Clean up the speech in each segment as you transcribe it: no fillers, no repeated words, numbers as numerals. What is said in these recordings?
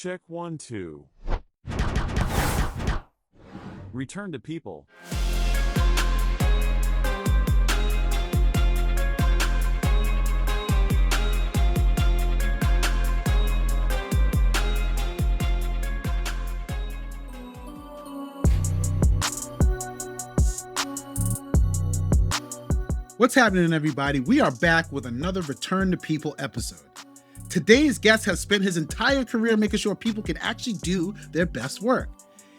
Check 1, 2. Return to people. What's happening, everybody? We are back with another Return to People episode. Today's guest has spent his entire career making sure people can actually do their best work.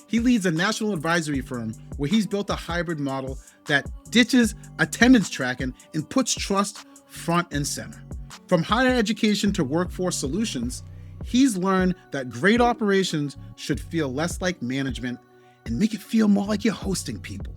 He leads a national advisory firm where he's built a hybrid model that ditches attendance tracking and puts trust front and center. From higher education to workforce solutions, he's learned that great operations should feel less like management and make it feel more like you're hosting people.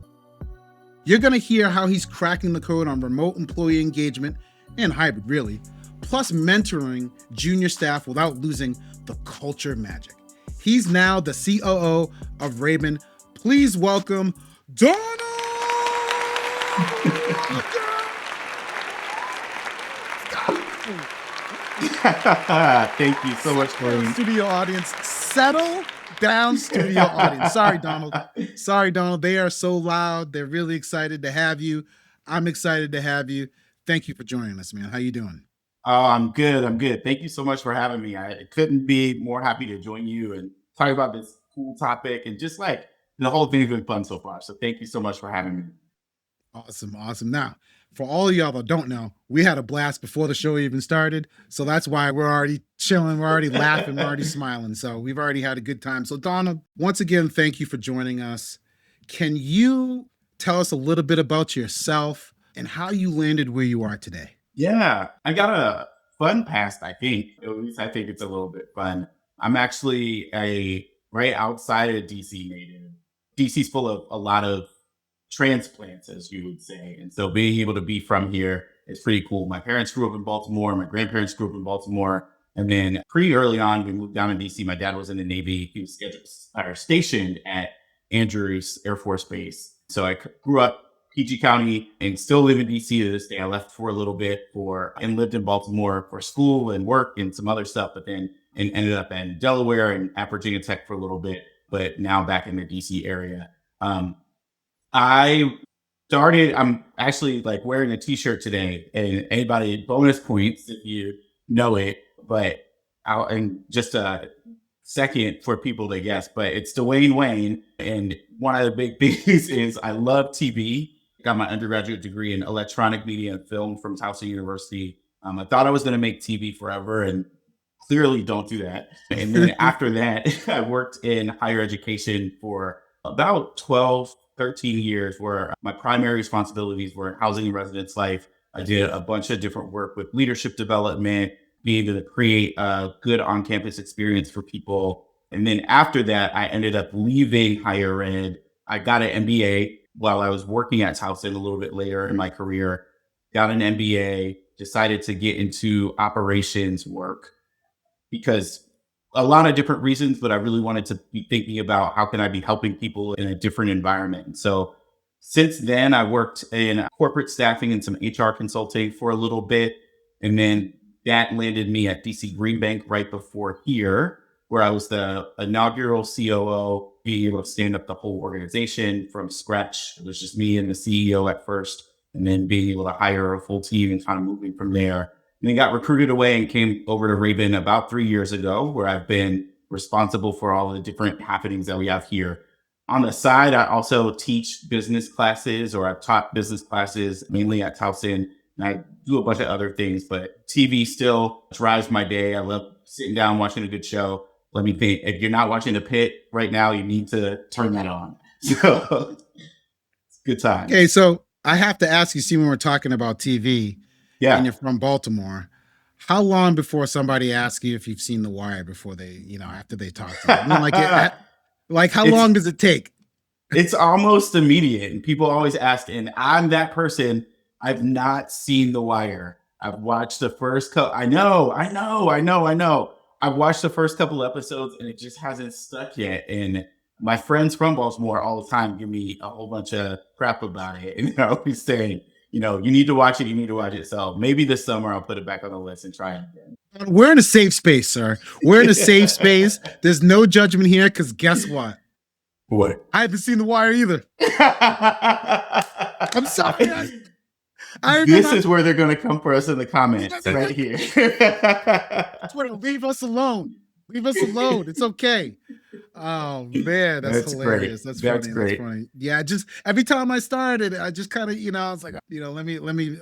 You're going to hear how he's cracking the code on remote employee engagement and hybrid, really, plus mentoring junior staff without losing the culture magic. He's now the COO of Raben. Please welcome Donald! Thank you so much, Kaleem. Studio audience, settle down, studio audience. Sorry, Donald. They are so loud. They're really excited to have you. I'm excited to have you. Thank you for joining us, man. How you doing? Oh, I'm good. Thank you so much for having me. I couldn't be more happy to join you and talk about this cool topic, and just like the whole thing's been fun so far. So thank you so much for having me. Awesome. Now, for all of y'all that don't know, we had a blast before the show even started. So that's why we're already chilling. We're already laughing. We're already smiling. So we've already had a good time. So Donald, once again, thank you for joining us. Can you tell us a little bit about yourself and how you landed where you are today? Yeah, I got a fun past, I think. At least I think it's a little bit fun. I'm actually a right outside of DC native. DC's full of a lot of transplants, as you would say. And so being able to be from here is pretty cool. My parents grew up in Baltimore. My grandparents grew up in Baltimore. And then pretty early on, we moved down to DC. My dad was in the Navy. He was stationed at Andrews Air Force Base. So I grew up PG County and still live in DC to this day. I left for a little bit and lived in Baltimore for school and work and some other stuff, but then and ended up in Delaware and at Virginia Tech for a little bit, but now back in the DC area. I'm actually like wearing a t-shirt today, and anybody bonus points if you know it, but in just a second for people to guess, but it's Dwayne Wayne. And one of the big things is I love TV. Got my undergraduate degree in electronic media and film from Towson University. I thought I was going to make TV forever, and clearly don't do that. And then after that, I worked in higher education for about 12, 13 years, where my primary responsibilities were in housing and residence life. I did a bunch of different work with leadership development, being able to create a good on-campus experience for people. And then after that, I ended up leaving higher ed. I got an MBA while I was working at Towson a little bit later in my career. Got an MBA, decided to get into operations work because a lot of different reasons, but I really wanted to be thinking about how can I be helping people in a different environment. So since then, I worked in corporate staffing and some HR consulting for a little bit. And then that landed me at DC Green Bank right before here, where I was the inaugural COO, being able to stand up the whole organization from scratch. It was just me and the CEO at first, and then being able to hire a full team and kind of moving from there. And then got recruited away and came over to Raben about 3 years ago, where I've been responsible for all the different happenings that we have here. On the side, I also teach business classes, or I've taught business classes mainly at Towson, and I do a bunch of other things, but TV still drives my day. I love sitting down, watching a good show. Let me think, if you're not watching The Pit right now, you need to turn that on. So it's a good time. Okay, so I have to ask you, see, when we're talking about TV, and you're from Baltimore, how long before somebody asks you if you've seen The Wire before they, after they talk to you? I mean, like how long does it take? It's almost immediate. And people always ask, and I'm that person. I've not seen The Wire. I've watched the first couple. I know. I've watched the first couple episodes and it just hasn't stuck yet. And my friends from Baltimore all the time give me a whole bunch of crap about it. And they're always saying, you need to watch it. So maybe this summer I'll put it back on the list and try it again. We're in a safe space, sir. We're in a safe space. There's no judgment here because guess what? What? I haven't seen The Wire either. I'm sorry. This is where they're going to come for us in the comments right here. Twitter, leave us alone. Leave us alone. It's okay. Oh man, that's hilarious. Great. That's funny. Great. That's funny. Yeah, just every time I started, I just kind of, I was like, let me,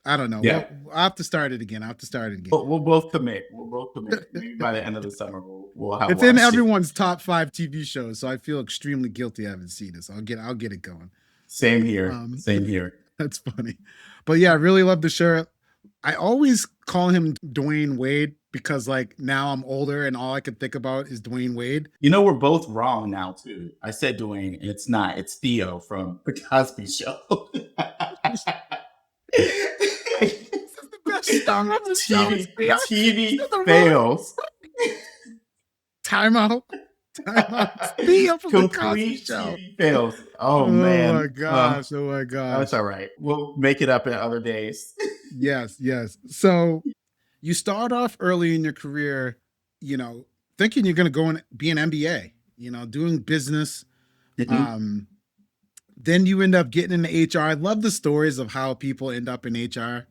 I don't know. Yeah. I'll have to start it again. We'll both commit. Maybe by the end of the summer, we'll have. It's in everyone's top 5 TV shows, so I feel extremely guilty I haven't seen it. So I'll get it going. Same here. Same here. That's funny. But yeah, I really love the shirt. I always call him Dwayne Wade because like now I'm older and all I can think about is Dwayne Wade. We're both wrong now too. I said Dwayne, and it's not. It's Theo from The Cosby Show. TV fails. Timeout. Theo from The Cosby Show. Fails. Oh man. Oh my gosh. That's all right. We'll make it up in other days. Yes. So you start off early in your career, thinking you're going to go and be an MBA, doing business. Mm-hmm. Then you end up getting into HR. I love the stories of how people end up in HR.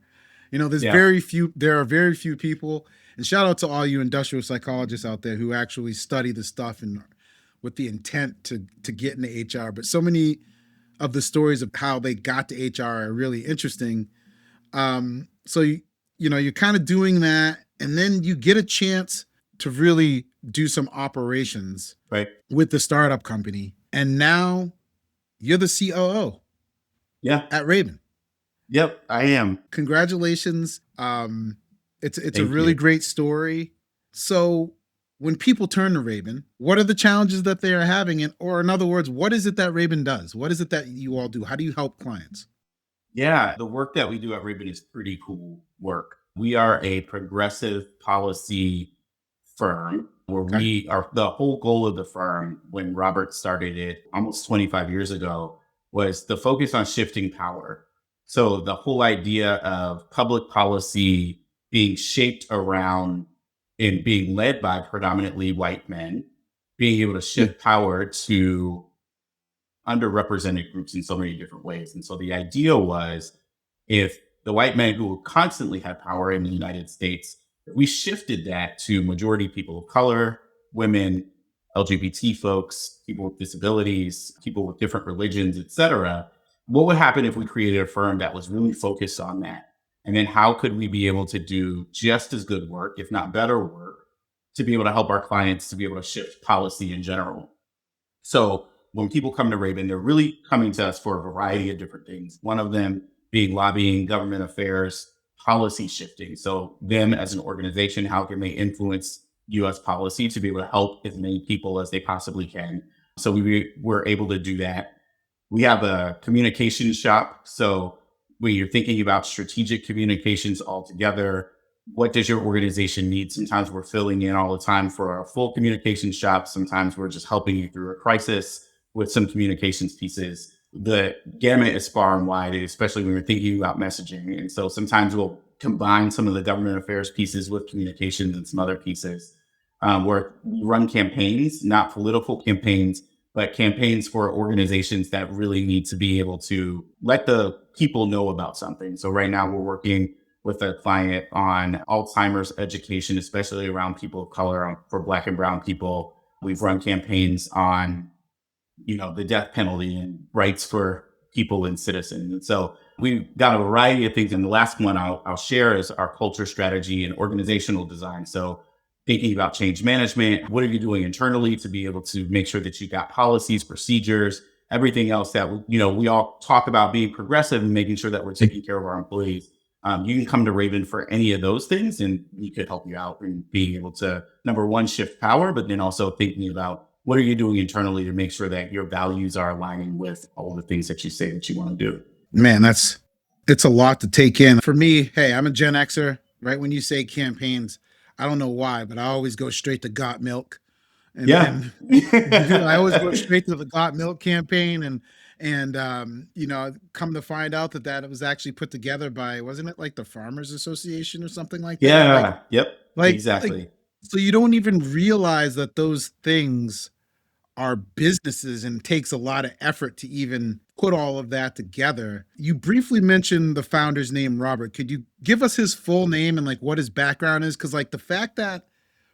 There are very few people, and shout out to all you industrial psychologists out there who actually study the stuff and with the intent to get into HR. But so many of the stories of how they got to HR are really interesting. So you're kind of doing that, and then you get a chance to really do some operations with the startup company. And now you're the COO at Raben. Yep, I am. Congratulations. It's a really great story. So when people turn to Raben, what are the challenges that they are having? Or in other words, what is it that Raben does? What is it that you all do? How do you help clients? Yeah, the work that we do at Raben is pretty cool work. We are a progressive policy firm where we are, the whole goal of the firm when Robert started it almost 25 years ago was the focus on shifting power. So the whole idea of public policy being shaped around and being led by predominantly white men, being able to shift power to underrepresented groups in so many different ways. And so the idea was if the white men who constantly had power in the United States, we shifted that to majority people of color, women, LGBT folks, people with disabilities, people with different religions, et cetera. What would happen if we created a firm that was really focused on that? And then how could we be able to do just as good work, if not better work, to be able to help our clients to be able to shift policy in general? So when people come to Raben, they're really coming to us for a variety of different things. One of them being lobbying, government affairs, policy shifting. So them as an organization, how can they influence U.S. policy to be able to help as many people as they possibly can? So we were able to do that. We have a communications shop. So when you're thinking about strategic communications altogether, what does your organization need? Sometimes we're filling in all the time for a full communications shop. Sometimes we're just helping you through a crisis with some communications pieces. The gamut is far and wide, especially when we're thinking about messaging. And so sometimes we'll combine some of the government affairs pieces with communications and some other pieces where we run campaigns, not political campaigns, but campaigns for organizations that really need to be able to let the people know about something. So right now we're working with a client on Alzheimer's education, especially around people of color, for Black and Brown people. We've run campaigns on, the death penalty and rights for people and citizens. And so we've got a variety of things. And the last one I'll share is our culture strategy and organizational design. So thinking about change management, what are you doing internally to be able to make sure that you got policies, procedures, everything else that, we all talk about being progressive and making sure that we're taking care of our employees. You can come to Raben for any of those things, and we could help you out in being able to, number one, shift power, but then also thinking about what are you doing internally to make sure that your values are aligning with all the things that you say that you want to do. Man, it's a lot to take in. For me, hey, I'm a Gen Xer, right? When you say campaigns, I don't know why, but I always go straight to got milk. Yeah. I always go straight to the Got Milk campaign, and come to find out that it was actually put together by, wasn't it like the Farmers Association or something like that? Yeah. Yep. Like, Exactly. so you don't even realize that those things are businesses and takes a lot of effort to even put all of that together. You briefly mentioned the founder's name, Robert. Could you give us his full name and like what his background is? Because like the fact that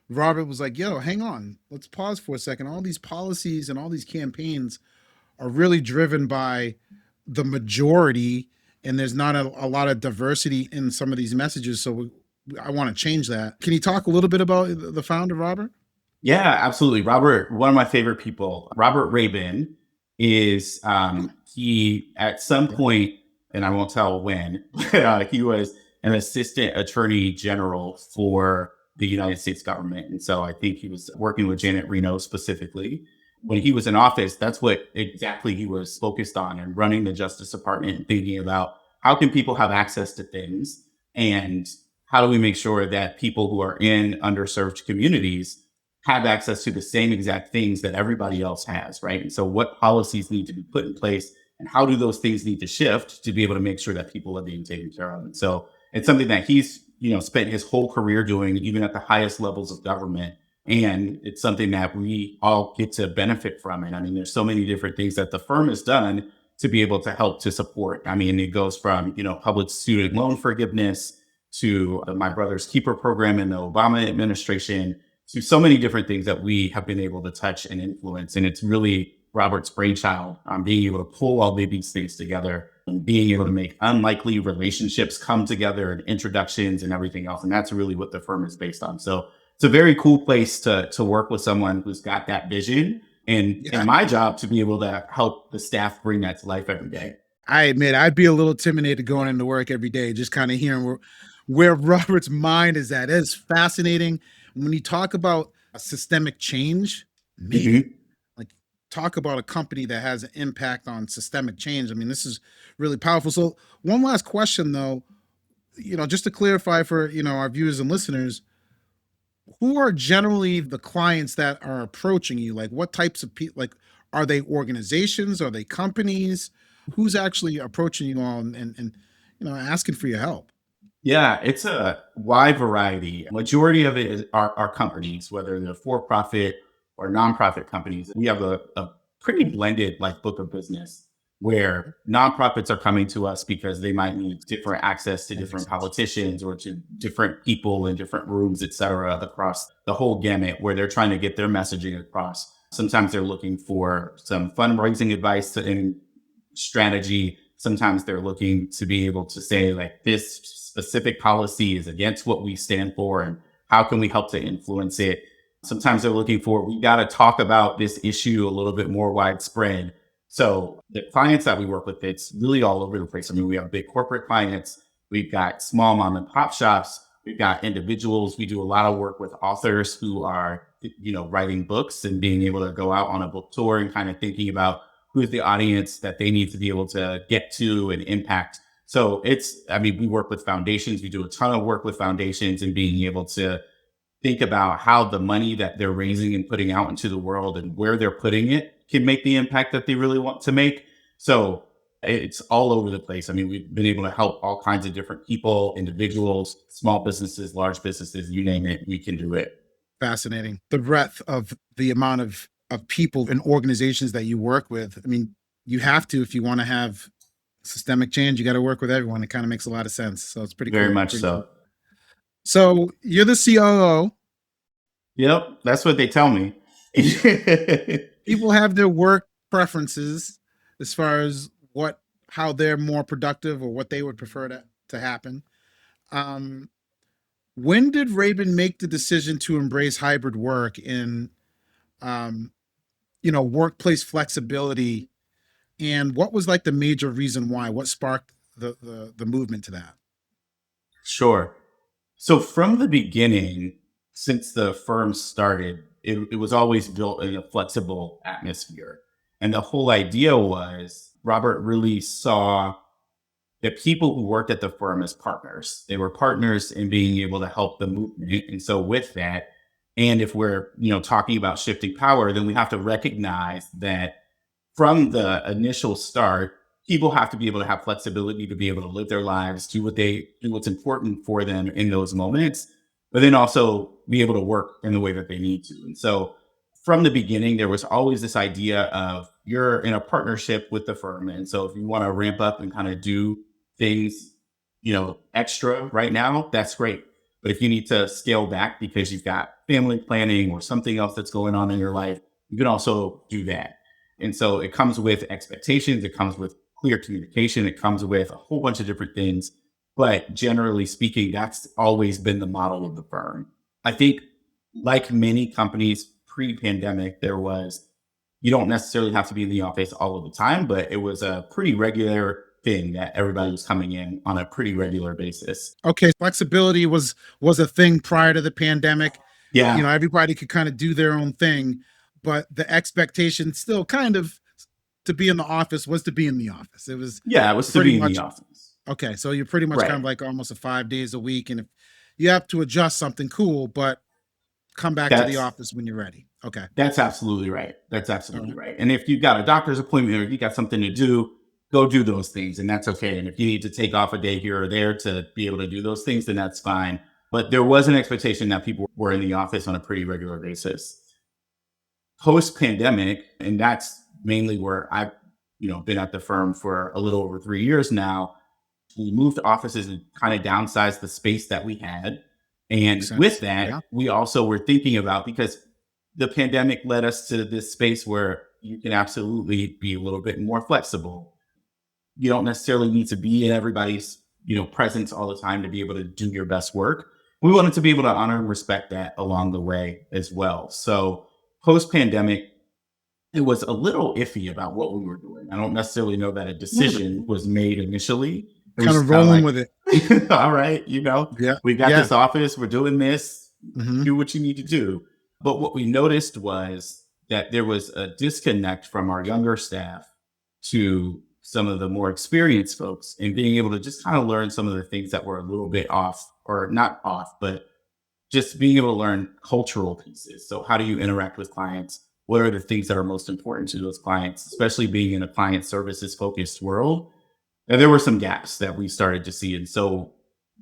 Robert was like, yo, hang on, let's pause for a second. All these policies and all these campaigns are really driven by the majority, and there's not a lot of diversity in some of these messages. So I want to change that. Can you talk a little bit about the founder, Robert? Yeah, absolutely. Robert, one of my favorite people, Robert Raben, is he at some Yeah. point, and I won't tell when, he was an assistant attorney general for the United States government. And so I think he was working with Janet Reno specifically. When he was in office, that's what exactly he was focused on, and running the Justice Department and thinking about how can people have access to things, and how do we make sure that people who are in underserved communities have access to the same exact things that everybody else has, right? And so what policies need to be put in place, and how do those things need to shift to be able to make sure that people are being taken care of? And so it's something that he's, spent his whole career doing, even at the highest levels of government. And it's something that we all get to benefit from. And I mean, there's so many different things that the firm has done to be able to help to support. I mean, it goes from, public student loan forgiveness to my brother's keeper program in the Obama administration, to so many different things that we have been able to touch and influence. And it's really Robert's brainchild, being able to pull all of these things together and being able to make unlikely relationships come together, and introductions and everything else. And that's really what the firm is based on. So it's a very cool place to work with someone who's got that vision. And Yeah. my job to be able to help the staff bring that to life every day. I admit I'd be a little intimidated going into work every day, just kind of hearing where Robert's mind is at. It's fascinating. When you talk about a systemic change, man, Mhm. like talk about a company that has an impact on systemic change. I mean, this is really powerful. So one last question though, just to clarify for, our viewers and listeners, who are generally the clients that are approaching you? Like what types of people, like, are they organizations? Are they companies? Who's actually approaching you all and asking for your help? Yeah, it's a wide variety. Majority of it are companies, whether they're for profit or nonprofit companies. We have a pretty blended like book of business, where nonprofits are coming to us because they might need different access to That makes different sense. politicians or to different people in different rooms, et cetera, across the whole gamut, where they're trying to get their messaging across. Sometimes they're looking for some fundraising advice and strategy. Sometimes they're looking to be able to say, like, this specific policy is against what we stand for, and how can we help to influence it? Sometimes they're looking for, we got to talk about this issue a little bit more widespread. So the clients that we work with, it's really all over the place. I mean, we have big corporate clients, we've got small mom and pop shops, we've got individuals. We do a lot of work with authors who are, writing books and being able to go out on a book tour and kind of thinking about who's the audience that they need to be able to get to and impact. So we work with foundations. We do a ton of work with foundations, and being able to think about how the money that they're raising and putting out into the world and where they're putting it can make the impact that they really want to make. So it's all over the place. I mean, we've been able to help all kinds of different people, individuals, small businesses, large businesses, you name it, we can do it. Fascinating. The breadth of the amount of people and organizations that you work with. I mean, you have to, if you want to have systemic change, you got to work with everyone. It kind of makes a lot of sense. So it's pretty Very cool. much Pretty cool. so. So you're the COO. Yep. That's what they tell me. People have their work preferences as far as how they're more productive or what they would prefer to happen. Um, when did Raben make the decision to embrace hybrid work and um, workplace flexibility? And what was like the major reason why? What sparked the movement to that? Sure. So from the beginning, since the firm started, it was always built in a flexible atmosphere. And the whole idea was Robert really saw the people who worked at the firm as partners. They were partners in being able to help the movement. And so with that, And if we're, talking about shifting power, then we have to recognize that from the initial start, people have to be able to have flexibility to be able to live their lives, do what's important for them in those moments, but then also be able to work in the way that they need to. And so from the beginning, there was always this idea of you're in a partnership with the firm. And so if you want to ramp up and kind of do things, extra right now, that's great. But if you need to scale back because you've got family planning or something else that's going on in your life, you can also do that. And so it comes with expectations, it comes with clear communication, it comes with a whole bunch of different things. But generally speaking, that's always been the model of the firm. I think, like many companies pre-pandemic, you don't necessarily have to be in the office all of the time, but it was a pretty regular thing that everybody was coming in on a pretty regular basis. Okay, flexibility was a thing prior to the pandemic. Yeah. Everybody could kind of do their own thing, but the expectation still kind of to be in the office was to be in the office. It was Yeah, it was to pretty be in much the office. okay. So you're pretty much kind of Right. like almost a 5 days a week, and if you have to adjust something, cool, but come back to the That's office when you're ready. Okay. That's absolutely right. That's All absolutely right. right. And if you've got a doctor's appointment or you got something to do, go do those things. And that's okay. And if you need to take off a day here or there to be able to do those things, then that's fine. But there was an expectation that people were in the office on a pretty regular basis. Post pandemic, and that's mainly where I've, been at the firm for a little over 3 years now. We moved offices and kind of downsized the space that we had. Makes And with sense. that, Yeah. we also were thinking about, because the pandemic led us to this space where you can absolutely be a little bit more flexible. You don't necessarily need to be in everybody's, presence all the time to be able to do your best work. We wanted to be able to honor and respect that along the way as well. So post pandemic, it was a little iffy about what we were doing. I don't necessarily know that a decision was made initially. It was Kind just of kind of rolling like, with it. all right, Yeah. we got Yeah. this office, we're doing this, Hmm. do what you need to do. But what we noticed was that there was a disconnect from our younger staff to some of the more experienced folks, and being able to just kind of learn some of the things that were a little bit off, or not off, but just being able to learn cultural pieces. So how do you interact with clients? What are the things that are most important to those clients, especially being in a client services focused world? And there were some gaps that we started to see. And so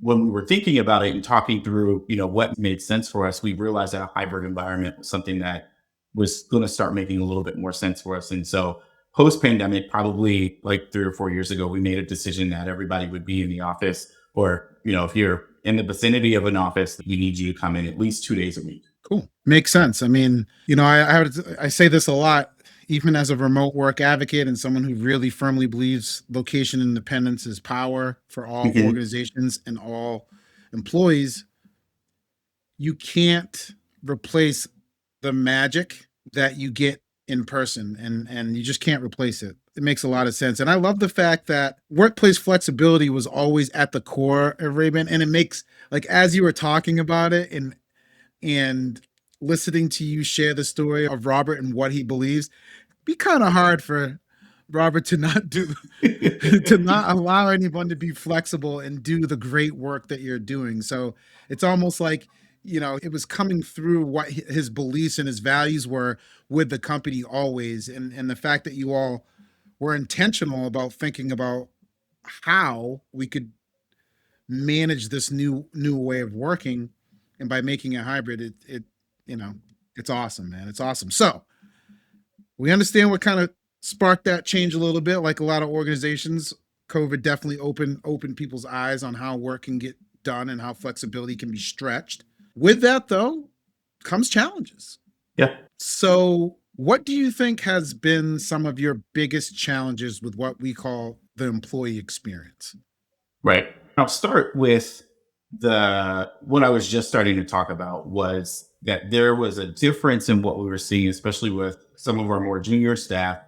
when we were thinking about it and talking through, what made sense for us, we realized that a hybrid environment was something that was going to start making a little bit more sense for us. And so post pandemic, probably like 3 or 4 years ago, we made a decision that everybody would be in the office, or, if you're in the vicinity of an office, we need you to come in at least 2 days a week. Cool. Makes sense. I mean, I say this a lot, even as a remote work advocate and someone who really firmly believes location independence is power for all Mhm. organizations and all employees. You can't replace the magic that you get in person, and you just can't replace it. It makes a lot of sense. And I love the fact that workplace flexibility was always at the core of Raven. And it makes, like, as you were talking about it and listening to you share the story of Robert and what he believes, be kind of hard for Robert to not do to not allow anyone to be flexible and do the great work that you're doing. So it's almost like, it was coming through what his beliefs and his values were with the company always. And the fact that you all were intentional about thinking about how we could manage this new way of working, and by making it hybrid, it you know it's awesome, man. It's awesome. So we understand what kind of sparked that change a little bit. Like a lot of organizations, COVID definitely opened people's eyes on how work can get done and how flexibility can be stretched. With that, though, comes challenges. Yeah. So what do you think has been some of your biggest challenges with what we call the employee experience? Right. I'll start with what I was just starting to talk about, was that there was a difference in what we were seeing, especially with some of our more junior staff,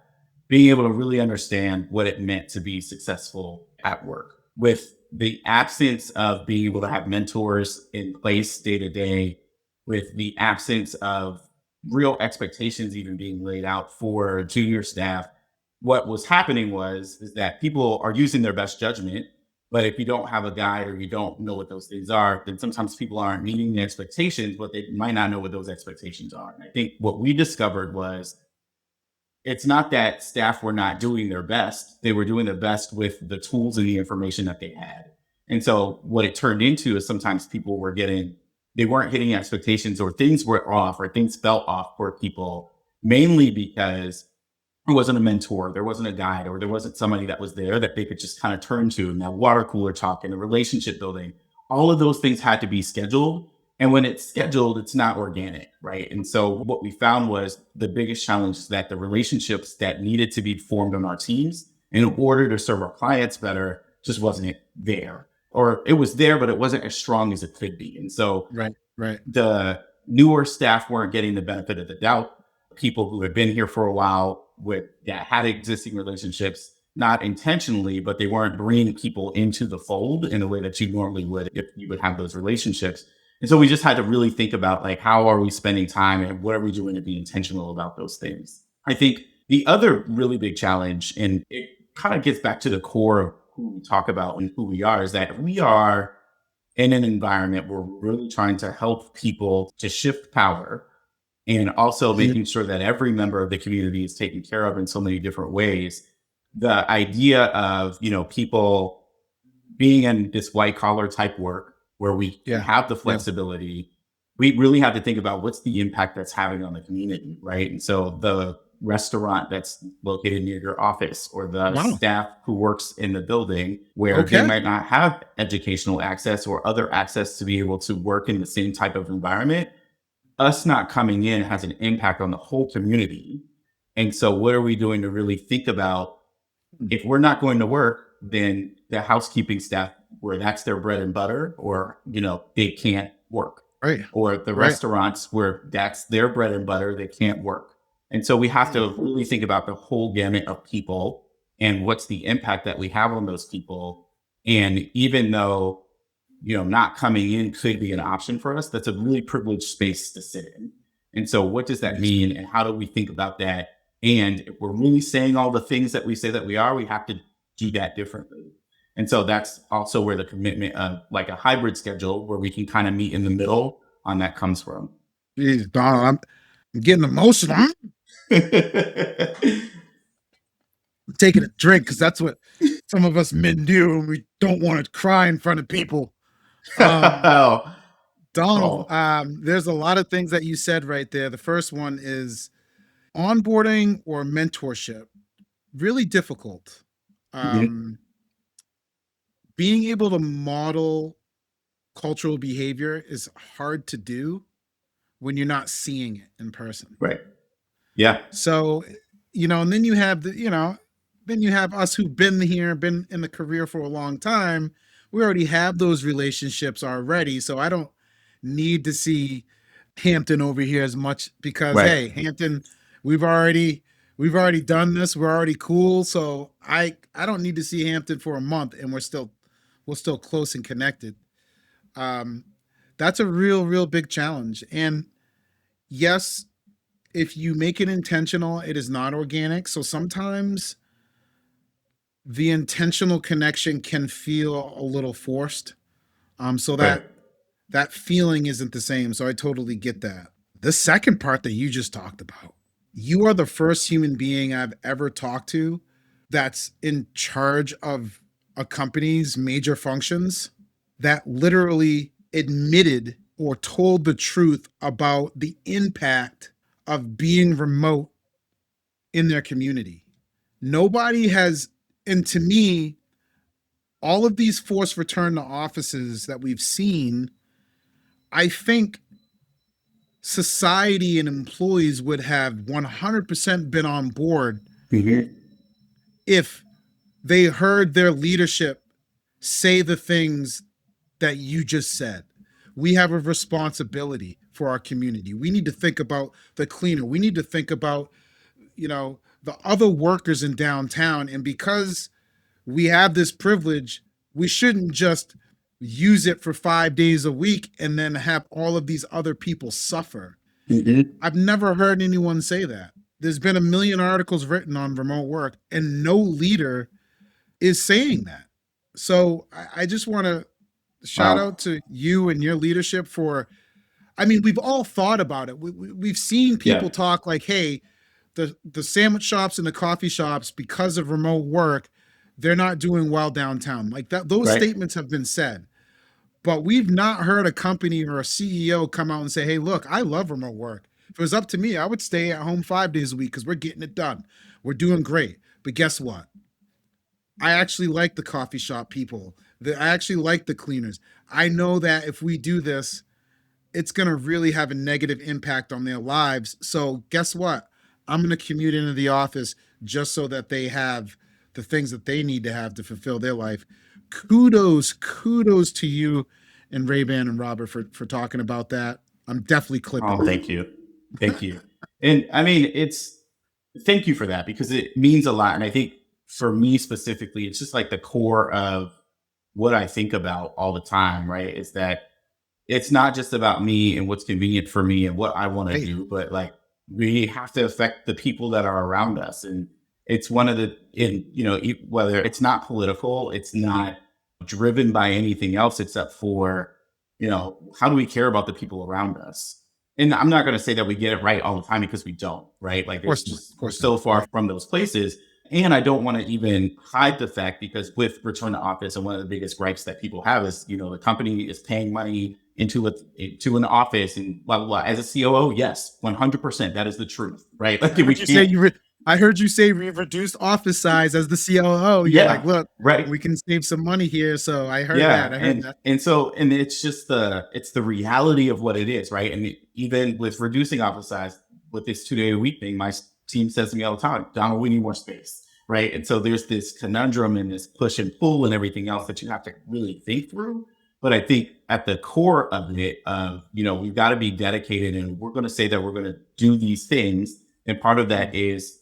being able to really understand what it meant to be successful at work. With the absence of being able to have mentors in place day to day, with the absence of real expectations even being laid out for junior staff, what was happening is that people are using their best judgment But if you don't have a guide or you don't know what those things are, then sometimes people aren't meeting the expectations, but they might not know what those expectations are. And I think what we discovered was it's not that staff were not doing their best. They were doing their best with the tools and the information that they had. And so what it turned into is sometimes people were they weren't hitting expectations, or things were off, or things felt off for people, mainly because there wasn't a mentor, there wasn't a guide, or there wasn't somebody that was there that they could just kind of turn to. And that water cooler talk and the relationship building, all of those things had to be scheduled. And when it's scheduled, it's not organic, right? And so what we found was the biggest challenge is that the relationships that needed to be formed on our teams in order to serve our clients better just wasn't there. Or it was there, but it wasn't as strong as it could be. And so Right. the newer staff weren't getting the benefit of the doubt. People who had been here for a while that had existing relationships, not intentionally, but they weren't bringing people into the fold in the way that you normally would if you would have those relationships. And so we just had to really think about, like, how are we spending time and what are we doing to be intentional about those things? I think the other really big challenge, and it kind of gets back to the core of who we talk about and who we are, is that we are in an environment where we're really trying to help people to shift power, and also making sure that every member of the community is taken care of in so many different ways. The idea of, people being in this white collar type work where we can have the flexibility, we really have to think about what's the impact that's having on the community, right? And so the restaurant that's located near your office, or the staff who works in the building where they might not have educational access or other access to be able to work in the same type of environment, us not coming in has an impact on the whole community. And so what are we doing to really think about, if we're not going to work, then the housekeeping staff, where that's their bread and butter, or, they can't work. Right. Or the restaurants where that's their bread and butter, they can't work. And so we have to really think about the whole gamut of people and what's the impact that we have on those people. And even though, not coming in could be an option for us, that's a really privileged space to sit in. And so what does that mean? And how do we think about that? And if we're really saying all the things that we say that we are, we have to do that differently. And so that's also where the commitment of, like, a hybrid schedule where we can kind of meet in the middle on that comes from. Jeez, Donald, I'm getting emotional. I'm taking a drink because that's what some of us men do, and we don't want to cry in front of people. Donald, there's a lot of things that you said right there. The first one is onboarding or mentorship, really difficult. Being able to model cultural behavior is hard to do when you're not seeing it in person. Right. Yeah. So, and then you have then you have us who've been here, been in the career for a long time. We already have those relationships already. So I don't need to see Hampton over here as much, because hey, Hampton, we've already done this. We're already cool. So I don't need to see Hampton for a month, and we're still close and connected. That's a real big challenge. And yes, if you make it intentional, it is not organic. So sometimes the intentional connection can feel a little forced. So that feeling isn't the same. So I totally get that. The second part that you just talked about, you are the first human being I've ever talked to that's in charge of a company's major functions that literally admitted or told the truth about the impact of being remote in their community. Nobody has, and to me, all of these forced return to offices that we've seen, I think society and employees would have 100% been on board if they heard their leadership say the things that you just said. We have a responsibility for our community. We need to think about the cleaner. We need to think about, the other workers in downtown. And because we have this privilege, we shouldn't just use it for 5 days a week and then have all of these other people suffer. I've never heard anyone say that. There's been 1 million articles written on remote work, and no leader is saying that. So I just want to shout Wow. out to you and your leadership for, I mean, we've all thought about it. We've seen Yeah. people talk like, hey, the sandwich shops and the coffee shops, because of remote work, they're not doing well downtown. Like that, those Right. statements have been said. But we've not heard a company or a CEO come out and say, hey, look, I love remote work. If it was up to me, I would stay at home 5 days a week because we're getting it done. We're doing great. But guess what? I actually like the coffee shop people. I actually like the cleaners. I know that if we do this, it's going to really have a negative impact on their lives. So, guess what? I'm going to commute into the office just so that they have the things that they need to have to fulfill their life. Kudos to you and Ray-Ban and Robert for talking about that. I'm definitely clipping Oh, that. thank you. Thank you. And I mean, thank you for that because it means a lot. And I think for me specifically, it's just like the core of what I think about all the time, right? Is that it's not just about me and what's convenient for me and what I want to Right. do, but like we have to affect the people that are around us. And it's one of whether it's not political, it's not driven by anything else except for, how do we care about the people around us? And I'm not going to say that we get it right all the time because we don't, right? Like Of course not. Of we're course not. so far from those places. And I don't want to even hide the fact because with return to office, and one of the biggest gripes that people have is, the company is paying money into an office and blah, blah, blah. As a COO, yes, 100%. That is the truth, right? Like I we heard you say can't, I heard you say we've reduced office size as the COO. You're like, yeah, look, right. we can save some money here. So I heard that. Yeah, I heard and that. it's just the reality of what it is, right? And even with reducing office size with this 2 day a week thing, my team says to me all the time, Donald, we need more space, right? And so there's this conundrum and this push and pull and everything else that you have to really think through. But I think at the core of it, we've got to be dedicated, and we're going to say that we're going to do these things, and part of that is,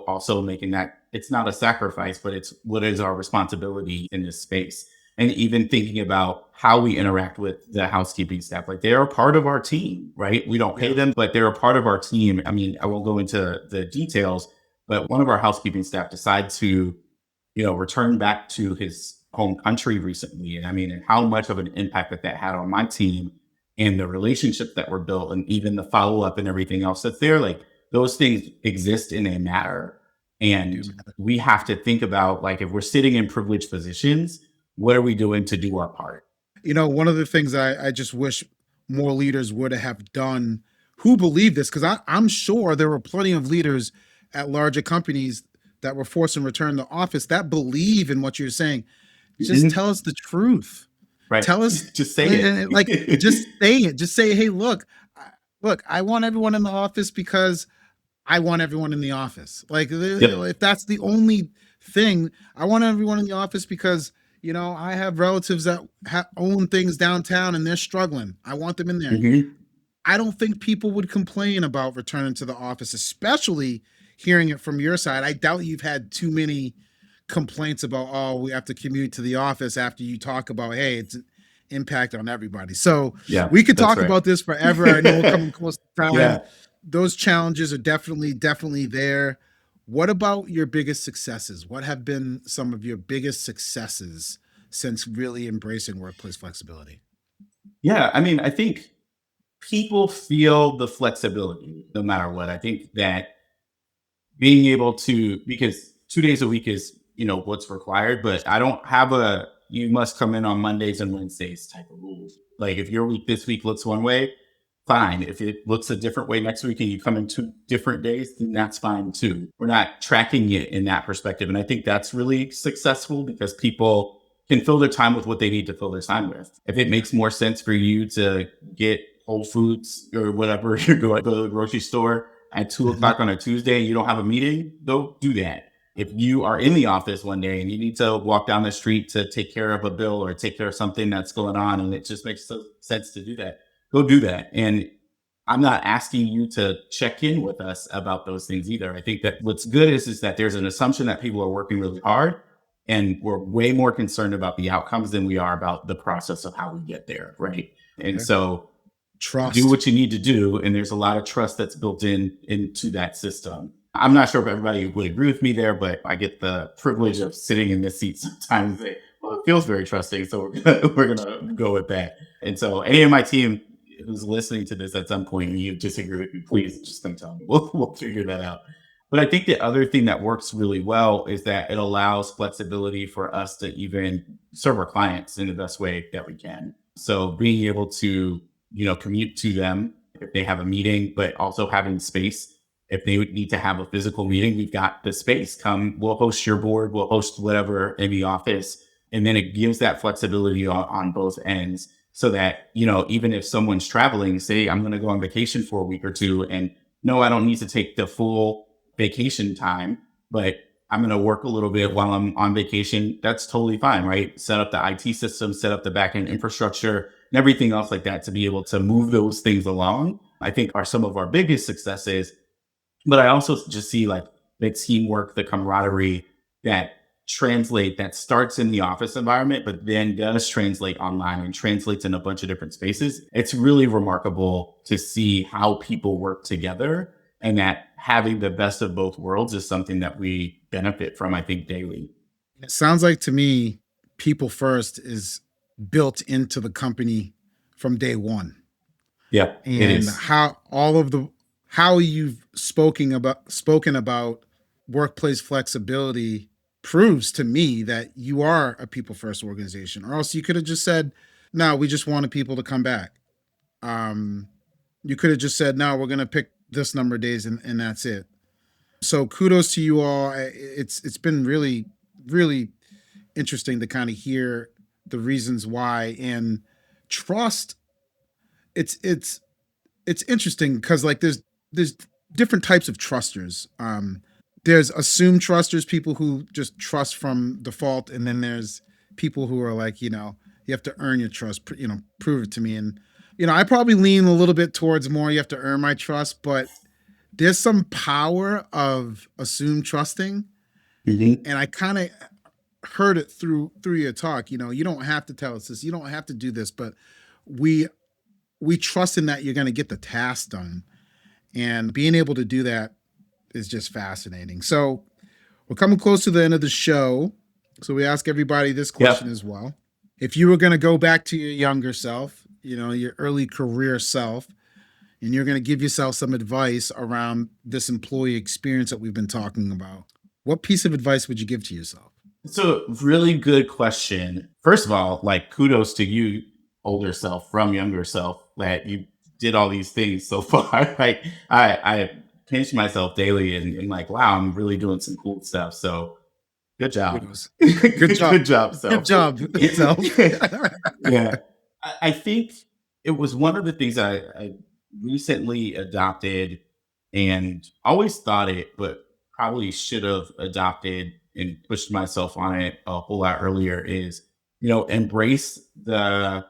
also making that it's not a sacrifice, but it's what is our responsibility in this space and even thinking about how we interact with the housekeeping staff. Like they're a part of our team, right? We don't pay them, but they're a part of our team. I mean, I won't go into the details, but one of our housekeeping staff decided to, return back to his home country recently. And I mean, and how much of an impact that had on my team and the relationships that were built and even the follow up and everything else that's there. Like those things exist and they matter. And we have to think about like if we're sitting in privileged positions, what are we doing to do our part? One of the things I just wish more leaders would have done who believe this, because I'm sure there were plenty of leaders at larger companies that were forced to return to office that believe in what you're saying. Just Mhm. tell us the truth. Right. Tell us, Just say it. like, just say it. Just say, hey, look, I want everyone in the office because I want everyone in the office. Like, Yep. if that's the only thing, I want everyone in the office because, I have relatives that own things downtown and they're struggling. I want them in there. Hmm. I don't think people would complain about returning to the office, especially hearing it from your side. I doubt you've had too many complaints about, oh, we have to commute to the office after you talk about, hey, it's an impact on everybody. So Yeah, we could that's talk right. about this forever. I know we're coming close to time. Yeah. Those challenges are definitely there. What about your biggest successes? What have been some of your biggest successes since really embracing workplace flexibility? Yeah. I mean, I think people feel the flexibility no matter what. I think that being able to, because 2 days a week is, what's required, but I don't have you must come in on Mondays and Wednesdays type of rule. Like if your week this week looks one way, fine. If it looks a different way next week and you come in 2 different days, then that's fine too. We're not tracking it in that perspective. And I think that's really successful because people can fill their time with what they need to fill their time with. If it makes more sense for you to get Whole Foods or whatever, you're going to the grocery store at 2 o'clock on a Tuesday and you don't have a meeting, go do that. If you are in the office one day and you need to walk down the street to take care of a bill or take care of something that's going on and it just makes sense to do that, go do that. And I'm not asking you to check in with us about those things either. I think that what's good is that there's an assumption that people are working really hard and we're way more concerned about the outcomes than we are about the process of how we get there. Right. And Okay. so do Trust. what you need to do. And there's a lot of trust that's built into that system. I'm not sure if everybody would agree with me there, but I get the privilege of sitting in this seat sometimes. Well, it feels very trusting, so we're gonna go with that. And so, any of my team who's listening to this at some point and you disagree with me, please just come tell me. We'll figure that out. But I think the other thing that works really well is that it allows flexibility for us to even serve our clients in the best way that we can. So being able to, commute to them if they have a meeting, but also having space. If they would need to have a physical meeting, we've got the space. Come, we'll host your board, we'll host whatever in the office. And then it gives that flexibility on both ends so that, even if someone's traveling, say I'm going to go on vacation for a week or two, and no, I don't need to take the full vacation time, but I'm going to work a little bit while I'm on vacation. That's totally fine, right? Set up the IT system, set up the backend infrastructure and everything else like that to be able to move those things along, I think are some of our biggest successes. But I also just see like the teamwork, the camaraderie that that starts in the office environment, but then does translate online and translates in a bunch of different spaces. It's really remarkable to see how people work together, and that having the best of both worlds is something that we benefit from, I think, daily. It sounds like to me, people first is built into the company from day one. Yeah, it And is. how you've spoken about workplace flexibility proves to me that you are a people first organization. Or else you could have just said, no, we just wanted people to come back. You could have just said, no, we're going to pick this number of days and that's it. So kudos to you all. It's been really, really interesting to kind of hear the reasons why. And trust, it's interesting because like there's different types of trusters. There's assumed trusters, people who just trust from default, and then there's people who are like, you have to earn your trust, prove it to me. And I probably lean a little bit towards more you have to earn my trust, but there's some power of assumed trusting. Mm-hmm. And I kind of heard it through your talk. You don't have to tell us this, you don't have to do this, but we trust in that you're going to get the task done. And being able to do that is just fascinating. So we're coming close to the end of the show. So we ask everybody this question as well. If you were going to go back to your younger self, your early career self, and you're going to give yourself some advice around this employee experience that we've been talking about, what piece of advice would you give to yourself? It's a really good question. First of all, like kudos to you, older self from younger self, that you did all these things so far. Like I pinch myself daily and like, wow, I'm really doing some cool stuff. So good job. Good job. Good job, self. Good job, self. Yeah. I think it was one of the things I recently adopted and always thought it, but probably should have adopted and pushed myself on it a whole lot earlier is, embrace the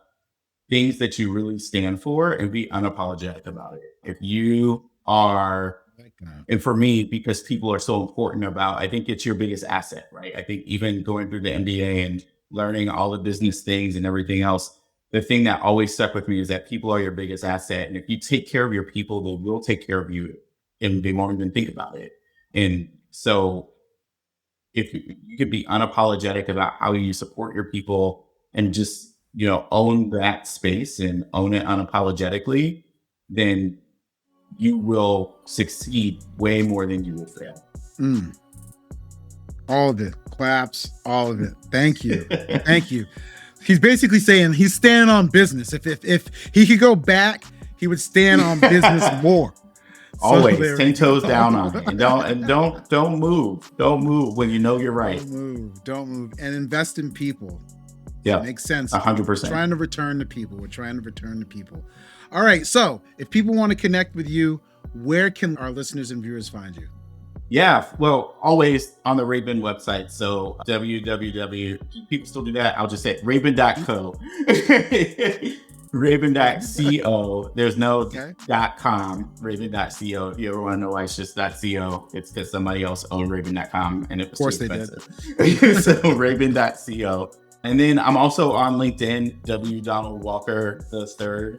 things that you really stand for and be unapologetic about it. If you are, and for me, because people are so important I think it's your biggest asset, right? I think even going through the MBA and learning all the business things and everything else, the thing that always stuck with me is that people are your biggest asset. And if you take care of your people, they will take care of you, and they won't even think about it. And so if you could be unapologetic about how you support your people and just, own that space and own it unapologetically, then you will succeed way more than you will fail. All of it. Claps, all of it. Thank you. Thank you. He's basically saying he's standing on business. If he could go back, he would stand on business more. Always 10 toes down on it. And don't move. Don't move when you know you're right. Don't move. And invest in people. Yeah. Makes sense. 100%. We're trying to return to people. All right. So if people want to connect with you, where can our listeners and viewers find you? Yeah, well, always on the Raben website. So people still do that. I'll just say Raben.co. Raben.co. There's no .com. Raben.co. If you ever want to know why it's just .co, it's because somebody else owned Raben.com and it was too expensive. So Raben.co. And then I'm also on LinkedIn. W. Donald Walker III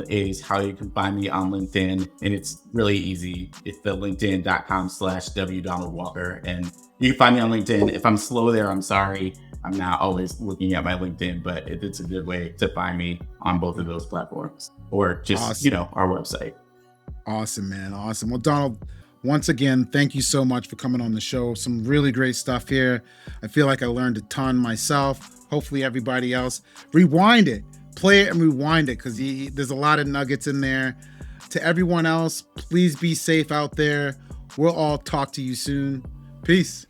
is how you can find me on LinkedIn. And it's really easy. It's the linkedin.com/W. Donald Walker. And you can find me on LinkedIn. If I'm slow there, I'm sorry. I'm not always looking at my LinkedIn, but it's a good way to find me on both of those platforms, or just, Awesome. our website. Awesome, man. Awesome. Well, Donald, once again, thank you so much for coming on the show. Some really great stuff here. I feel like I learned a ton myself. Hopefully everybody else. Rewind it, play it and rewind it, because there's a lot of nuggets in there. To everyone else, please be safe out there. We'll all talk to you soon. Peace.